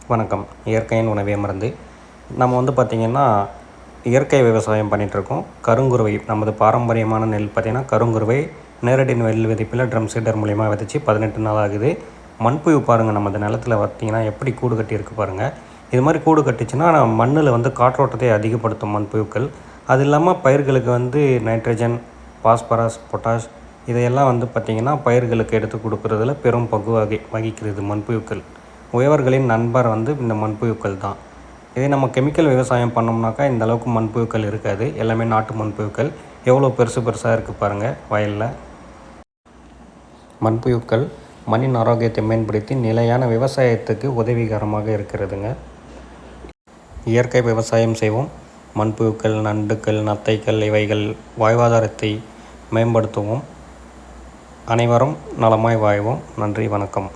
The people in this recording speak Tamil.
வணக்கம். இயற்கையின் உணவே மருந்து. நம்ம பார்த்திங்கன்னா இயற்கை விவசாயம் பண்ணிகிட்ருக்கோம். கருங்குருவை நமது பாரம்பரியமான நெல் பார்த்திங்கன்னா கருங்குருவை நேரடி நெல் விதைப்பில் ட்ரம் சீடர் மூலிமா விதைச்சி 18 நாள் ஆகுது. மண்புழு பாருங்கள், நமது நிலத்தில் பார்த்திங்கன்னா எப்படி கூடு கட்டியிருக்கு பாருங்கள். இது மாதிரி கூடு கட்டிச்சுன்னா மண்ணில் காற்றோட்டத்தை அதிகப்படுத்தும் மண்புழுக்கள். அது இல்லாமல் பயிர்களுக்கு நைட்ரஜன், பாஸ்பரஸ், பொட்டாஷ் இதையெல்லாம் பார்த்திங்கன்னா பயிர்களுக்கு எடுத்து கொடுக்குறதுல பெரும் பங்கு வகிக்கிறது மண்புழுக்கள். உழவர்களின் நண்பர் இந்த மண்புழுக்கள் தான். இதே நம்ம கெமிக்கல் விவசாயம் பண்ணோம்னாக்கா இந்த அளவுக்கு மண்புழுக்கள் இருக்காது. எல்லாமே நாட்டு மண்புழுக்கள். எவ்வளோ பெருசாக இருக்குது பாருங்கள் வயலில். மண்புழுக்கள் மண்ணின் ஆரோக்கியத்தை மேம்படுத்தி நிலையான விவசாயத்துக்கு உதவிகரமாக இருக்கிறதுங்க. இயற்கை விவசாயம் செய்வோம். மண்புழுக்கள், நண்டுகள், நத்தைகள் இவைகள் வாழ்வாதாரத்தை மேம்படுத்துவோம். அனைவரும் நலமாய் வாழ்வோம். நன்றி, வணக்கம்.